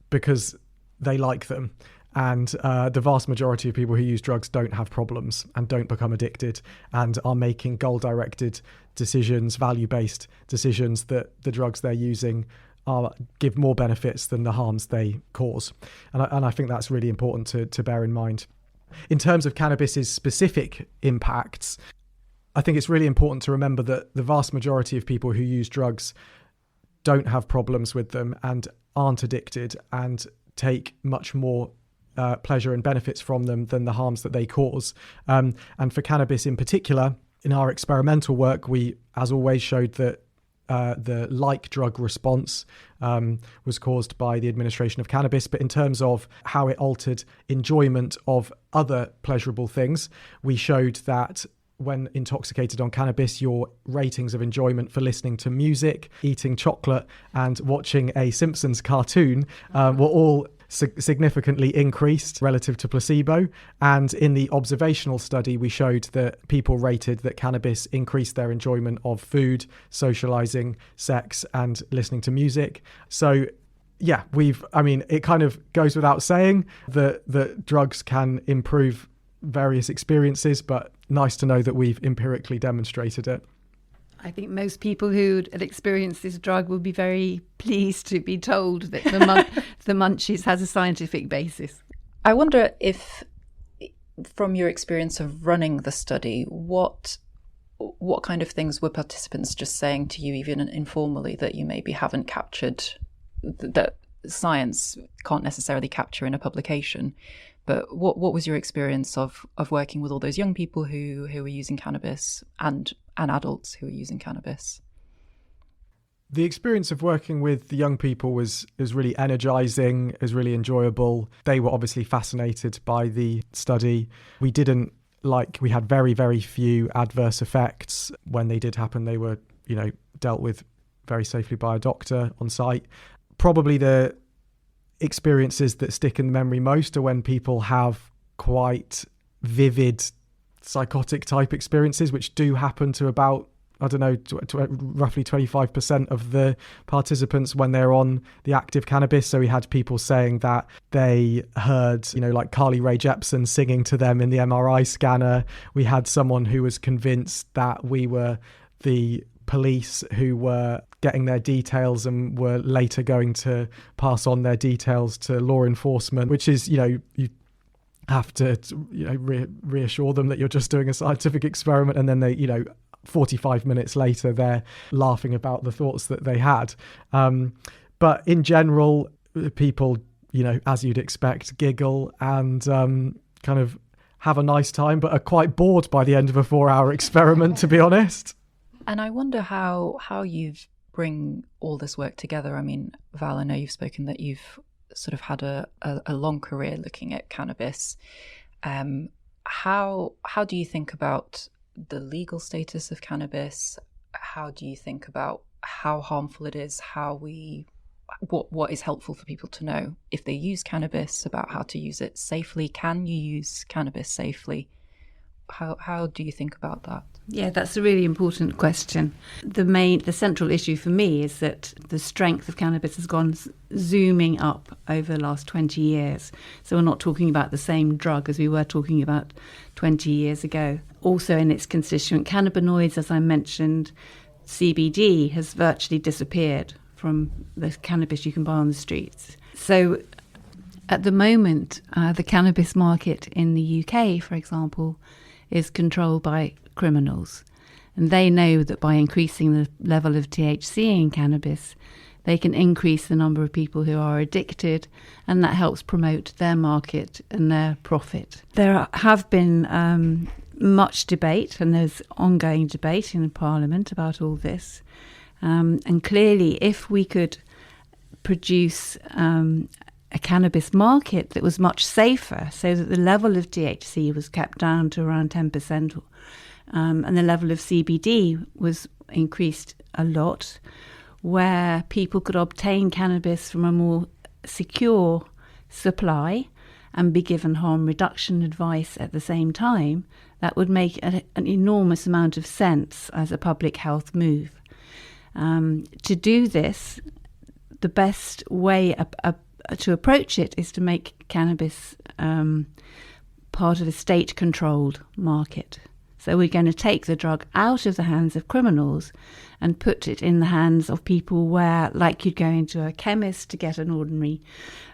because they like them. And the vast majority of people who use drugs don't have problems and don't become addicted and are making goal-directed decisions, value-based decisions that the drugs they're using give more benefits than the harms they cause. And I think that's really important to bear in mind. In terms of cannabis's specific impacts, I think it's really important to remember that the vast majority of people who use drugs don't have problems with them and aren't addicted and take much more pleasure and benefits from them than the harms that they cause. And for cannabis in particular, in our experimental work, we, as always, showed that the like drug response was caused by the administration of cannabis. But in terms of how it altered enjoyment of other pleasurable things, we showed that when intoxicated on cannabis, your ratings of enjoyment for listening to music, eating chocolate, and watching a Simpsons cartoon were all significantly increased relative to placebo. And in the observational study, we showed that people rated that cannabis increased their enjoyment of food, socializing, sex, and listening to music. So yeah, it kind of goes without saying that drugs can improve various experiences, but nice to know that we've empirically demonstrated it. I think most people who had experienced this drug will be very pleased to be told that the munchies has a scientific basis. I wonder if, from your experience of running the study, what kind of things were participants just saying to you, even informally, that you maybe haven't captured, that science can't necessarily capture in a publication? But what was your experience of working with all those young people who were using cannabis and adults who are using cannabis? The experience of working with the young people was really energizing, is really enjoyable. They were obviously fascinated by the study. We had very, very few adverse effects. When they did happen, they were, dealt with very safely by a doctor on site. Probably the experiences that stick in memory most are when people have quite vivid psychotic type experiences, which do happen to about, roughly 25% of the participants when they're on the active cannabis. So we had people saying that they heard, like Carly Rae Jepsen singing to them in the MRI scanner. We had someone who was convinced that we were the police who were getting their details and were later going to pass on their details to law enforcement, which is, you have to reassure them that you're just doing a scientific experiment, and then they 45 minutes later they're laughing about the thoughts that they had. But in general, people, as you'd expect, giggle and kind of have a nice time, but are quite bored by the end of a 4-hour experiment, to be honest. And I wonder how you bring all this work together. I mean, Val, I know you've spoken that you've sort of had a long career looking at cannabis. How do you think about the legal status of cannabis? How do you think about how harmful it is? What is helpful for people to know if they use cannabis, about how to use it safely? Can you use cannabis safely? How do you think about that? Yeah, that's a really important question. The central issue for me is that the strength of cannabis has gone zooming up over the last 20 years. So we're not talking about the same drug as we were talking about 20 years ago. Also in its constituent cannabinoids, as I mentioned, CBD has virtually disappeared from the cannabis you can buy on the streets. So at the moment, the cannabis market in the UK, for example, is controlled by criminals. And they know that by increasing the level of THC in cannabis, they can increase the number of people who are addicted, and that helps promote their market and their profit. There have been much debate, and there's ongoing debate in Parliament about all this. And clearly, if we could produce a cannabis market that was much safer, so that the level of THC was kept down to around 10%, and the level of CBD was increased a lot, where people could obtain cannabis from a more secure supply and be given harm reduction advice at the same time, that would make an enormous amount of sense as a public health move. To do this, the best way to approach it is to make cannabis part of a state-controlled market. So we're going to take the drug out of the hands of criminals and put it in the hands of people where, like you'd go into a chemist to get an ordinary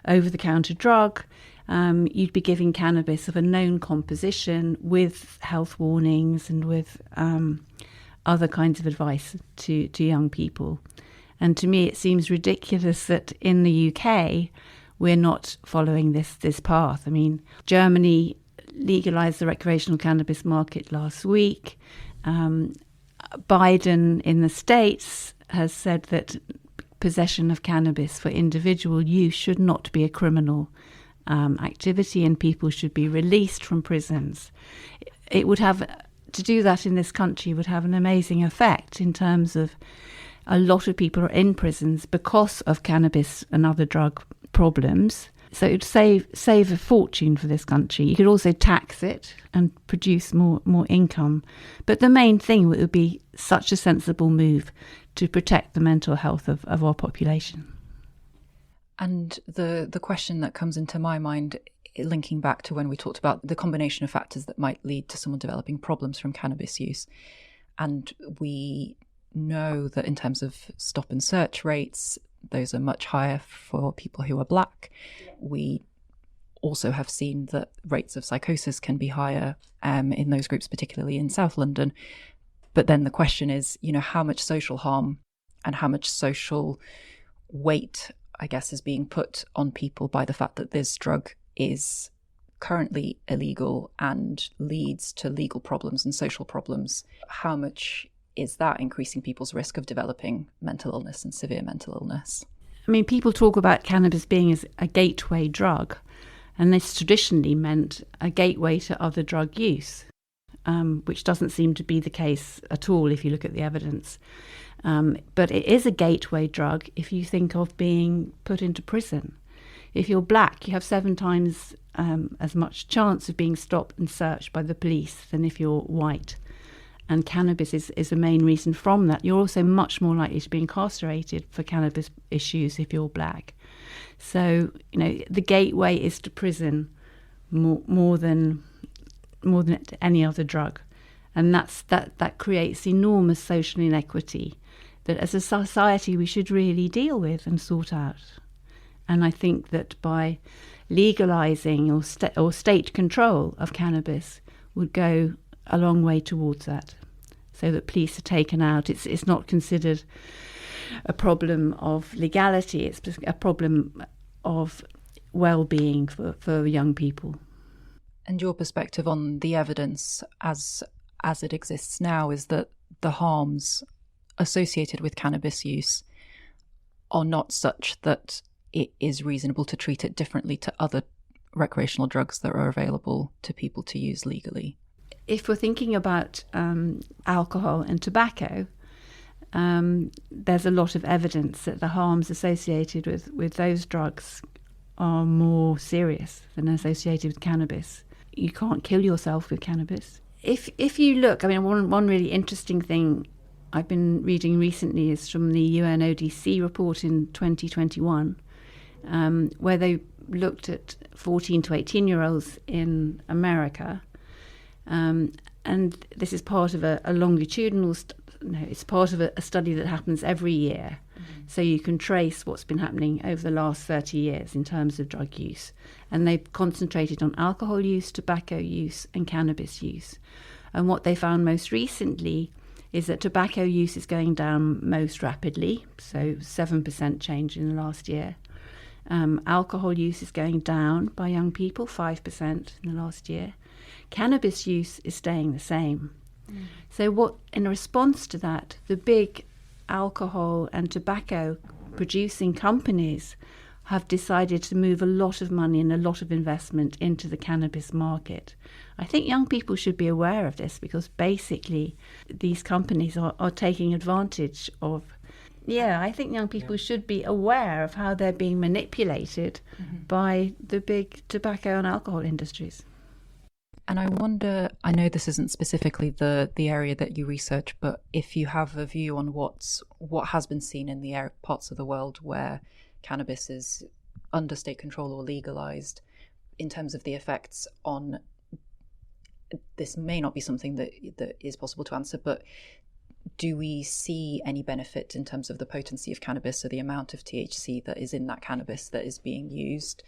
over-the-counter drug, you'd be giving cannabis of a known composition with health warnings and with other kinds of advice to young people. And to me, it seems ridiculous that in the UK, we're not following this path. I mean, Germany legalised the recreational cannabis market last week. Biden in the States has said that possession of cannabis for individual use should not be a criminal activity, and people should be released from prisons. It would have, to do that in this country would have an amazing effect in terms of a lot of people are in prisons because of cannabis and other drug problems. So it would save a fortune for this country. You could also tax it and produce more income. But the main thing would be such a sensible move to protect the mental health of our population. And the question that comes into my mind, linking back to when we talked about the combination of factors that might lead to someone developing problems from cannabis use. And we know that in terms of stop and search rates, those are much higher for people who are Black. We also have seen that rates of psychosis can be higher in those groups, particularly in South London. But then the question is, how much social harm and how much social weight, I guess, is being put on people by the fact that this drug is currently illegal and leads to legal problems and social problems. How much is that increasing people's risk of developing mental illness and severe mental illness? I mean, people talk about cannabis being as a gateway drug, and this traditionally meant a gateway to other drug use, which doesn't seem to be the case at all if you look at the evidence. But it is a gateway drug if you think of being put into prison. If you're Black, you have 7 times as much chance of being stopped and searched by the police than if you're white. And cannabis is a main reason from that. You're also much more likely to be incarcerated for cannabis issues if you're Black. So, the gateway is to prison more than any other drug. And that creates enormous social inequity that as a society we should really deal with and sort out. And I think that by legalising or state control of cannabis would go a long way towards that, so that police are taken out. It's not considered a problem of legality, it's a problem of well-being for young people. And your perspective on the evidence as it exists now is that the harms associated with cannabis use are not such that it is reasonable to treat it differently to other recreational drugs that are available to people to use legally. If we're thinking about alcohol and tobacco, there's a lot of evidence that the harms associated with those drugs are more serious than associated with cannabis. You can't kill yourself with cannabis. If you look, I mean, one really interesting thing I've been reading recently is from the UNODC report in 2021, where they looked at 14 to 18-year-olds in America. And this is part of a longitudinal it's part of a study that happens every year. So you can trace what's been happening over the last 30 years in terms of drug use. And they've concentrated on alcohol use, tobacco use, and cannabis use. And what they found most recently is that tobacco use is going down most rapidly, so 7% change in the last year. Alcohol use is going down by young people, 5% in the last year. Cannabis use is staying the same. So in response to that, the big alcohol and tobacco producing companies have decided to move a lot of money and a lot of investment into the cannabis market. I think young people should be aware of this, because basically these companies are taking advantage of. I think young people should be aware of how they're being manipulated by the big tobacco and alcohol industries. And I wonder, I know this isn't specifically the area that you research, but if you have a view on what has been seen in the parts of the world where cannabis is under state control or legalized, in terms of the effects on, this may not be something that is possible to answer, but do we see any benefit in terms of the potency of cannabis, so the amount of THC that is in that cannabis that is being used?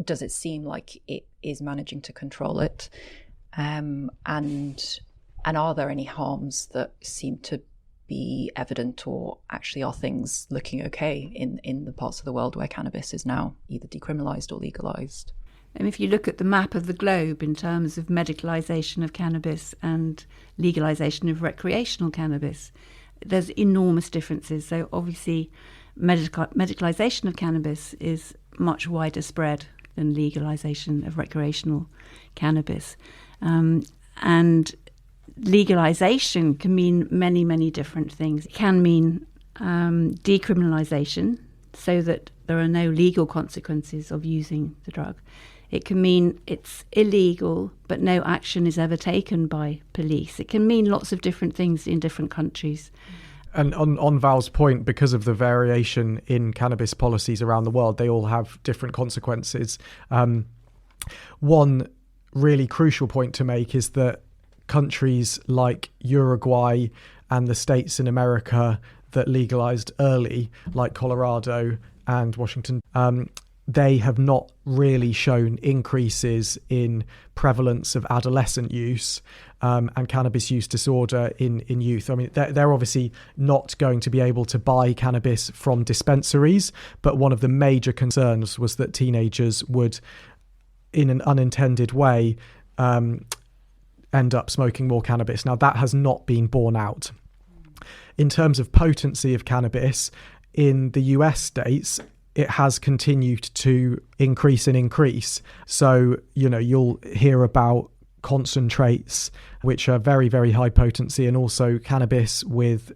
Does it seem like it is managing to control it? And are there any harms that seem to be evident, or actually are things looking okay in the parts of the world where cannabis is now either decriminalised or legalised? And if you look at the map of the globe in terms of medicalisation of cannabis and legalisation of recreational cannabis, there's enormous differences. So obviously medicalisation of cannabis is much wider spread than legalisation of recreational cannabis. And legalisation can mean many, many different things. It can mean decriminalisation, so that there are no legal consequences of using the drug. It can mean it's illegal, but no action is ever taken by police. It can mean lots of different things in different countries. And on Val's point, because of the variation in cannabis policies around the world, they all have different consequences. One really crucial point to make is that countries like Uruguay and the states in America that legalized early, like Colorado and Washington, they have not really shown increases in prevalence of adolescent use and cannabis use disorder in youth. I mean, they're obviously not going to be able to buy cannabis from dispensaries, but one of the major concerns was that teenagers would, in an unintended way, end up smoking more cannabis. Now, that has not been borne out. In terms of potency of cannabis, in the US states, it has continued to increase. So, you'll hear about concentrates, which are very, very high potency, and also cannabis with,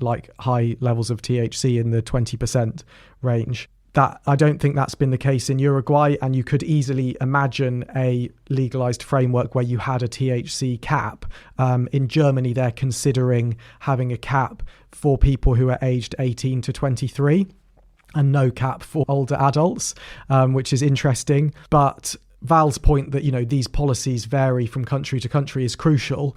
like high levels of THC in the 20% range. That I don't think that's been the case in Uruguay, and you could easily imagine a legalized framework where you had a THC cap. In Germany, they're considering having a cap for people who are aged 18 to 23. And no cap for older adults, which is interesting. But Val's point that, these policies vary from country to country is crucial.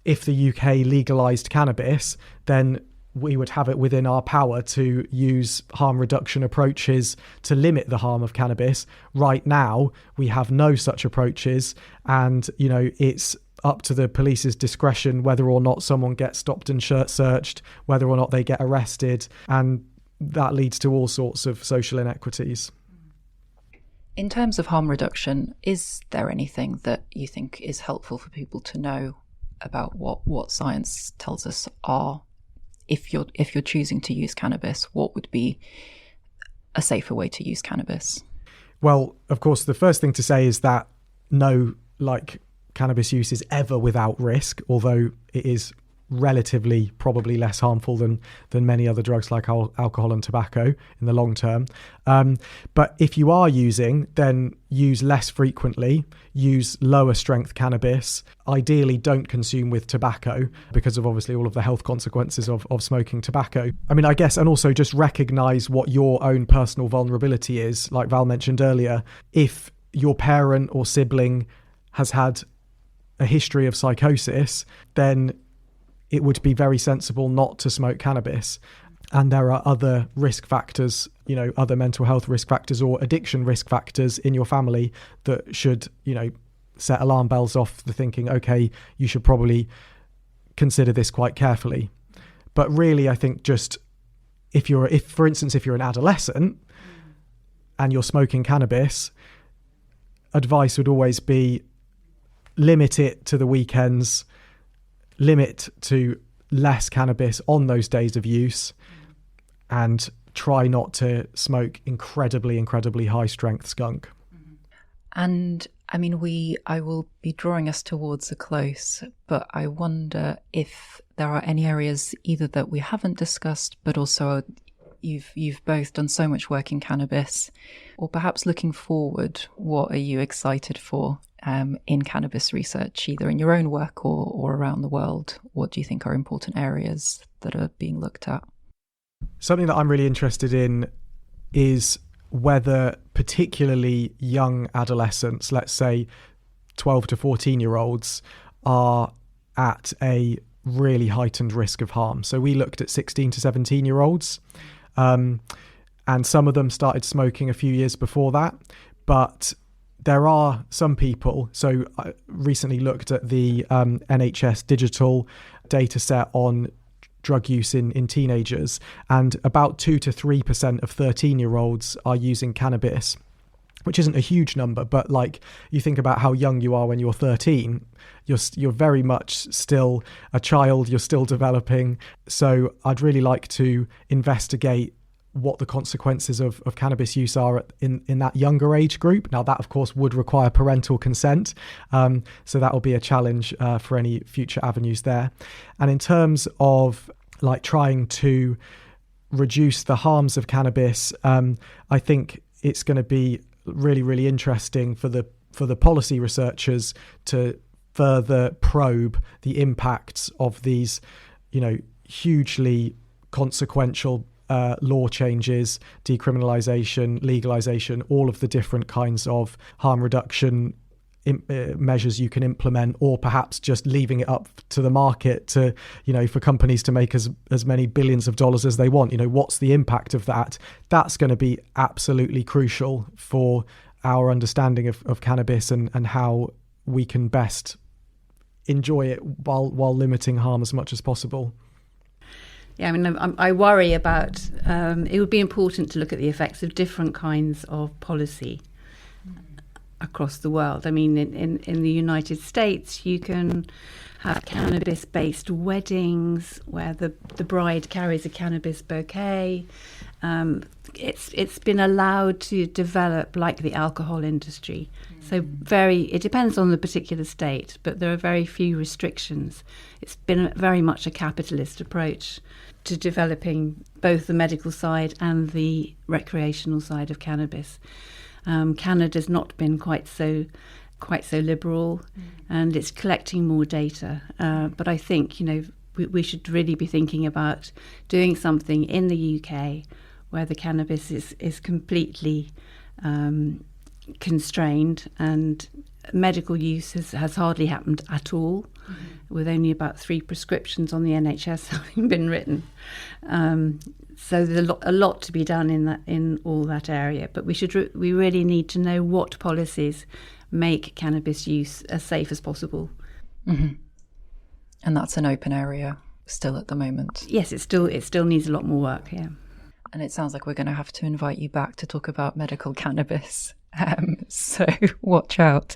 If the UK legalised cannabis, then we would have it within our power to use harm reduction approaches to limit the harm of cannabis. Right now, we have no such approaches, and it's up to the police's discretion whether or not someone gets stopped and searched, whether or not they get arrested, and that leads to all sorts of social inequities. In terms of harm reduction, is there anything that you think is helpful for people to know about what science tells us are, if you're choosing to use cannabis, what would be a safer way to use cannabis? Well, of course, the first thing to say is that no, cannabis use is ever without risk, although it is relatively probably less harmful than many other drugs like alcohol and tobacco in the long term. But if you are using, then use less frequently, use lower strength cannabis. Ideally, don't consume with tobacco because of obviously all of the health consequences of smoking tobacco. I mean, I guess, and also just recognize what your own personal vulnerability is. Like Val mentioned earlier, if your parent or sibling has had a history of psychosis, then it would be very sensible not to smoke cannabis. And there are other risk factors, other mental health risk factors or addiction risk factors in your family that should, set alarm bells off the thinking, okay, you should probably consider this quite carefully. But really, I think just for instance, if you're an adolescent and you're smoking cannabis, advice would always be limit it to the weekends, limit to less cannabis on those days of use, and try not to smoke incredibly high strength skunk. And I mean, I will be drawing us towards a close, but I wonder if there are any areas either that we haven't discussed, but also you've both done so much work in cannabis, or perhaps looking forward, what are you excited for in cannabis research, either in your own work or around the world? What do you think are important areas that are being looked at? Something that I'm really interested in is whether particularly young adolescents, let's say 12 to 14-year-olds, are at a really heightened risk of harm. So we looked at 16 to 17-year-olds, and some of them started smoking a few years before that, but there are some people. So I recently looked at the NHS digital data set on drug use in teenagers, and about 2 to 3% of 13-year-olds are using cannabis, which isn't a huge number, but you think about how young you are when you're 13, you're very much still a child, you're still developing. So I'd really like to investigate what the consequences of cannabis use are in that younger age group. Now, that, of course, would require parental consent. So that will be a challenge for any future avenues there. And in terms of trying to reduce the harms of cannabis, I think it's going to be really, really interesting for the policy researchers to further probe the impacts of these, hugely consequential law changes, decriminalisation, legalisation, all of the different kinds of harm reduction measures you can implement, or perhaps just leaving it up to the market to, for companies to make as many billions of dollars as they want. What's the impact of that? That's going to be absolutely crucial for our understanding of cannabis and how we can best enjoy it while limiting harm as much as possible. Yeah, I mean, I worry about, it would be important to look at the effects of different kinds of policy across the world. I mean, in the United States, you can have cannabis-based weddings where the bride carries a cannabis bouquet. It's been allowed to develop like the alcohol industry. So it depends on the particular state, but there are very few restrictions. It's been very much a capitalist approach to developing both the medical side and the recreational side of cannabis. Canada's not been quite so liberal, and it's collecting more data. But I think we should really be thinking about doing something in the UK where the cannabis is completely constrained, and medical use has hardly happened at all, with only about 3 prescriptions on the NHS having been written. So there's a lot to be done in all that area. But we really need to know what policies make cannabis use as safe as possible. Mm-hmm. And that's an open area still at the moment. Yes, it still needs a lot more work. Yeah. And it sounds like we're going to have to invite you back to talk about medical cannabis. So watch out.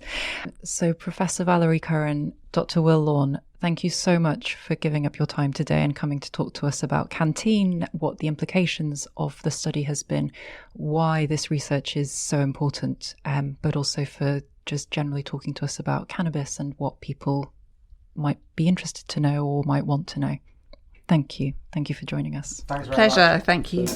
So Professor Valerie Curran, Dr. Will Lorne, thank you so much for giving up your time today and coming to talk to us about CannTeen, what the implications of the study has been, why this research is so important, but also for just generally talking to us about cannabis and what people might be interested to know or might want to know. Thank you. Thank you for joining us. Thanks very Pleasure. much. Thank you.